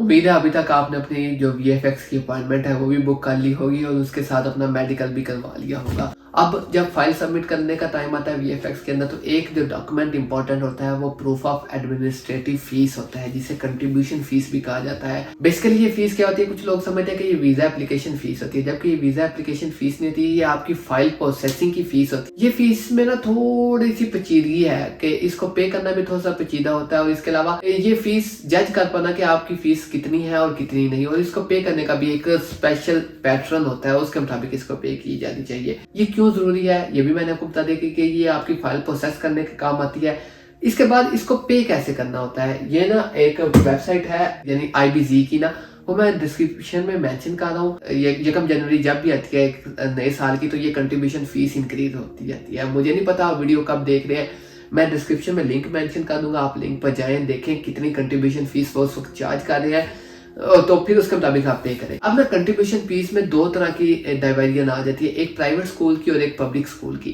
उम्मीद है अभी तक आपने अपनी जो वीएफएक्स की अपॉइंटमेंट है वो भी बुक कर ली होगी और उसके साथ अपना मेडिकल भी करवा लिया होगा। अब जब फाइल सबमिट करने का टाइम आता है वीएफएक्स के अंदर, तो एक जो डॉक्यूमेंट इंपॉर्टेंट होता है वो प्रूफ ऑफ एडमिनिस्ट्रेटिव फीस होता है, जिसे कंट्रीब्यूशन फीस भी कहा जाता है। बेसिकली ये फीस क्या होती है, कुछ लोग समझते हैं कि ये वीजा एप्लीकेशन फीस होती है, जबकि ये वीजा एप्लीकेशन फीस नहीं होती, ये आपकी फाइल प्रोसेसिंग की फीस होती है। ये फीस में ना थोड़ी सी पेचीदगी है कि इसको पे करना भी थोड़ा सा पेचीदा होता है, और इसके अलावा ये फीस जज कर पाना कि आपकी फीस कितनी है और कितनी नहीं, और इसको पे करने का भी एक स्पेशल पैटर्न होता है, उसके मुताबिक इसको पे की जानी चाहिए। ये क्यों जरूरी है ये भी मैंने आपको बता दिया कि ये आपकी फाइल प्रोसेस करने के काम आती है। इसके बाद इसको पे कैसे करना होता है, ये ना एक वेबसाइट है यानी IBZ की ना, वो मैं डिस्क्रिप्शन में मेंशन कर रहा हूँ। ये 1 जनवरी जब भी आती है एक नए साल की, तो ये कंट्रीब्यूशन फीस इंक्रीज होती जाती है। मुझे नहीं पता आप वीडियो कब देख रहे हैं, मैं डिस्क्रिप्शन में लिंक मेंशन कर दूंगा, आप लिंक पर जाएं, देखें कितनी कंट्रीब्यूशन फीस वो उस वक्त चार्ज कर रहे हैं, तो फिर उसके मुताबिक आप पे करें। अब ना कंट्रीब्यूशन फीस में 2 तरह की डिवीजन आ जाती है, एक प्राइवेट स्कूल की और एक पब्लिक स्कूल की।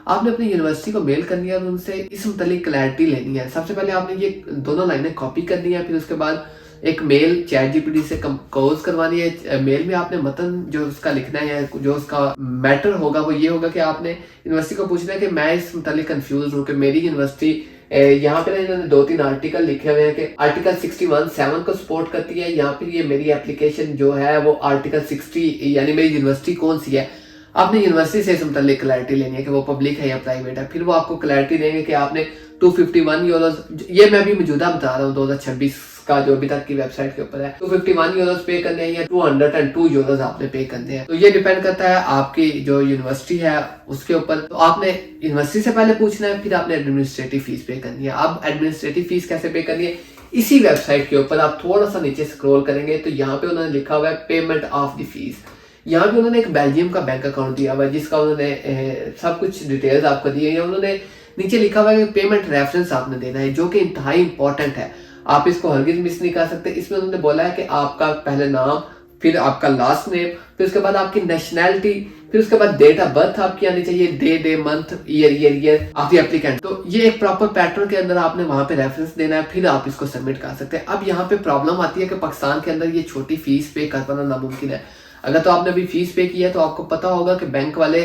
आपने अपनी यूनिवर्सिटी को मेल करनी है और उनसे इस मुतालिक क्लैरिटी लेनी है। सबसे पहले आपने ये दोनों लाइनें कॉपी करनी है, फिर उसके बाद एक मेल ChatGPT से कंपोज करवानी है। मेल में आपने मतन जो उसका लिखना है, जो उसका मैटर होगा वो ये होगा कि आपने यूनिवर्सिटी को पूछना है कि मैं इस मुतालिक कंफ्यूज हूँ कि मेरी यूनिवर्सिटी यहाँ पे ना इन्होंने 2-3 आर्टिकल लिखे हुए हैं कि आर्टिकल 61(7) को सपोर्ट करती है, या फिर ये मेरी एप्लीकेशन जो है वो आर्टिकल 60 यानी मेरी यूनिवर्सिटी कौन सी है। आपने यूनिवर्सिटी से इस मुतालिक क्लैरिटी लेनी है कि वो पब्लिक है या प्राइवेट है। फिर वो आपको क्लैरिटी देंगे कि आपने 251 यूरोज, ये मैं अभी मौजूदा बता रहा हूँ 2026 का जो अभी तक की वेबसाइट के ऊपर है, 251 यूरोज पे करने हैं या 202 यूरोज आपने पे करने हैं। तो ये डिपेंड करता है आपकी जो यूनिवर्सिटी है उसके ऊपर। तो आपने यूनिवर्सिटी से पहले पूछना है, फिर आपने एडमिनिस्ट्रेटिव फीस पे करनी है। अब एडमिनिस्ट्रेटिव फीस कैसे पे करनी है, इसी वेबसाइट के ऊपर आप थोड़ा सा नीचे स्क्रॉल करेंगे तो यहाँ पे उन्होंने लिखा हुआ है पेमेंट ऑफ द फीस। यहाँ पे उन्होंने एक बेल्जियम का बैंक अकाउंट दिया हुआ है जिसका उन्होंने सब कुछ डिटेल्स आपको दी है। उन्होंने नीचे लिखा हुआ है कि पेमेंट रेफरेंस आपने देना है, जो कि इंतहाई इंपॉर्टेंट है, आप इसको हरगिज मिस नहीं कर सकते। इसमें उन्होंने बोला है कि आपका पहले नाम, फिर आपका लास्ट नेम, फिर उसके बाद आपकी नेशनैलिटी, फिर उसके बाद डेट ऑफ बर्थ आपकी आनी चाहिए, day month year of the applicant. तो ये एक प्रॉपर पैटर्न के अंदर आपने वहां पे रेफरेंस देना है, फिर आप इसको सबमिट कर सकते हैं। अब यहाँ पे प्रॉब्लम आती है कि पाकिस्तान के अंदर ये छोटी फीस पे कर पाना नामुमकिन है। अगर तो आपने अभी फीस पे की है तो आपको पता होगा कि बैंक वाले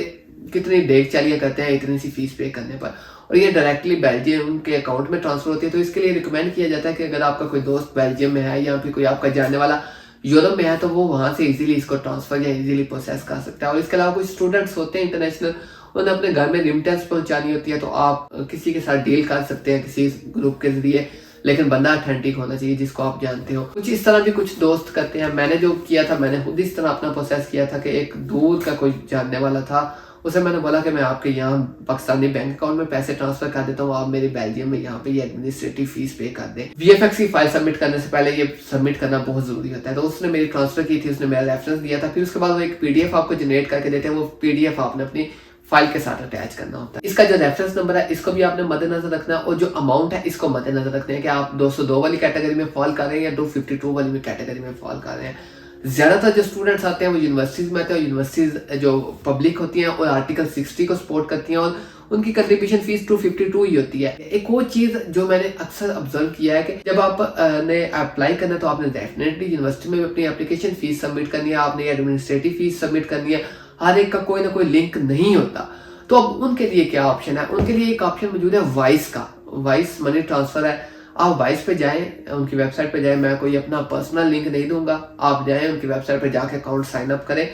कितनी देख चालियां करते हैं इतनी सी फीस पे करने पर, और ये डायरेक्टली बेल्जियम के अकाउंट में ट्रांसफर होती है। तो इसके लिए रिकमेंड किया जाता है कि अगर आपका कोई दोस्त बेल्जियम में है या फिर कोई आपका जानने वाला यूरोप में है तो वो वहां से इजीली इसको ट्रांसफर या इजीली प्रोसेस कर सकता है। और इसके अलावा कुछ स्टूडेंट्स होते हैं इंटरनेशनल, उन्हें अपने घर में रिमिटेंस पहुंचानी होती है, तो आप किसी के साथ डील कर सकते हैं किसी ग्रुप के जरिए, लेकिन बंदा अथेंटिक होना चाहिए जिसको आप जानते हो। कुछ इस तरह भी कुछ दोस्त करते हैं। मैंने जो किया था, मैंने खुद इस तरह अपना प्रोसेस किया था कि एक दूर का कोई जानने वाला था, उसे मैंने बोला कि मैं आपके यहाँ पाकिस्तानी बैंक अकाउंट में पैसे ट्रांसफर कर देता हूँ, आप मेरे बेल्जियम में यहाँ पे ये एडमिनिस्ट्रेटिव फीस पे कर दें। वीएफएक्स की फाइल सबमिट करने से पहले ये सबमिट करना बहुत जरूरी होता है। तो उसने मेरी ट्रांसफर की थी, उसने मेरा रेफरेंस दिया था, फिर उसके बाद वो एक PDF आपको जनरेट करके देते हैं, वो PDF आपने अपनी फाइल के साथ अटैच करना होता है। इसका जो रेफरेंस नंबर है इसको भी आपने मद्देनजर रखना है, और जो अमाउंट है इसको मद्देनजर रखना है कि आप 202 वाली कैटेगरी में फॉल कर रहे हैं या 252 वाली कैटेगरी में फॉल कर रहे हैं। ज्यादातर जो स्टूडेंट्स आते हैं वो यूनिवर्सिटीज में आते हैं, यूनिवर्सिटीज जो पब्लिक होती हैं और आर्टिकल 60 को सपोर्ट करती हैं और उनकी कंट्रीब्यूशन फीस 252 ही होती है। एक और चीज जो मैंने अक्सर ऑब्जर्व किया है कि जब आप ने अप्लाई करना है तो आपने डेफिनेटली यूनिवर्सिटी में अपनी एप्लीकेशन फीस सबमिट करनी है, आपने एडमिनिस्ट्रेटिव फीस सबमिट करनी है। हर एक का कोई ना कोई लिंक नहीं होता। तो अब उनके लिए क्या ऑप्शन है, उनके लिए एक ऑप्शन मौजूद है वाइस का, वाइस मनी ट्रांसफर है। आप वाइस पे जाएं, उनकी वेबसाइट पे जाएं, मैं कोई अपना पर्सनल लिंक नहीं दूंगा, आप जाएं उनकी वेबसाइट पे जाके अकाउंट साइन अप करें।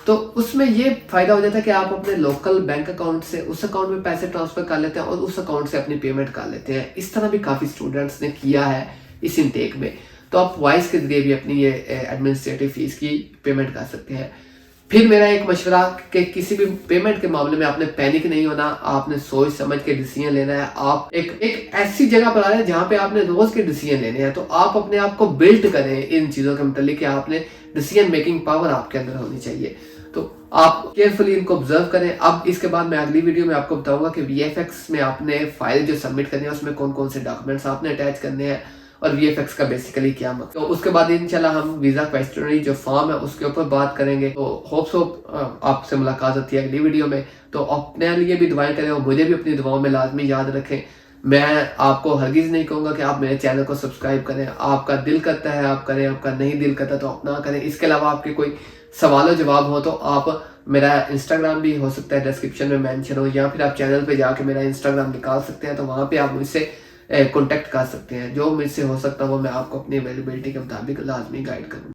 तो उसमें ये फायदा हो जाता है कि आप अपने लोकल बैंक अकाउंट से उस अकाउंट में पैसे ट्रांसफर कर लेते हैं और उस अकाउंट से अपनी पेमेंट कर लेते हैं। इस तरह भी काफी स्टूडेंट्स ने किया है इस इनटेक में। तो आप वाइस के जरिए भी अपनी ये एडमिनिस्ट्रेटिव फीस की पेमेंट कर सकते हैं। फिर मेरा एक मशवरा कि किसी भी पेमेंट के मामले में आपने पैनिक नहीं होना, आपने सोच समझ के डिसीजन लेना है। आप एक ऐसी जगह पर आ रहे हैं जहाँ पे आपने रोज के डिसीजन लेने हैं, तो आप अपने आप को बिल्ड करें इन चीजों के मतलब कि आपने डिसीजन मेकिंग पावर आपके अंदर होनी चाहिए। तो आप केयरफुली इनको ऑब्जर्व करें। अब इसके बाद मैं अगली वीडियो में आपको बताऊंगा कि वीएफएक्स में आपने फाइल जो सबमिट करनी है उसमें कौन कौन से डॉक्यूमेंट्स आपने अटैच करने हैं और वीएफएक्स का बेसिकली क्या मतलब। तो उसके बाद इंशाल्लाह हम वीजा क्वेश्चनरी जो फॉर्म है उसके ऊपर बात करेंगे। तो होप्स आपसे मुलाकात होती है अगली वीडियो में। तो अपने लिए भी दुआएं करें और मुझे भी अपनी दुआओं में लाजमी याद रखें। मैं आपको हरगिज़ नहीं कहूँगा कि आप मेरे चैनल को सब्सक्राइब करें। आपका दिल करता है आप करें, आपका नहीं दिल करता तो आप ना करें। इसके अलावा आपके कोई सवाल जवाब हो तो आप मेरा इंस्टाग्राम भी हो सकता है डिस्क्रिप्शन में मेंशन हो, या फिर आप चैनल पे जाके मेरा इंस्टाग्राम निकाल सकते हैं, तो वहाँ पे आप मुझसे कॉन्टैक्ट कर सकते हैं। जो मुझसे हो सकता है वो मैं आपको अपनी अवेलेबिलिटी के मुताबिक लाज़मी गाइड करूँगा।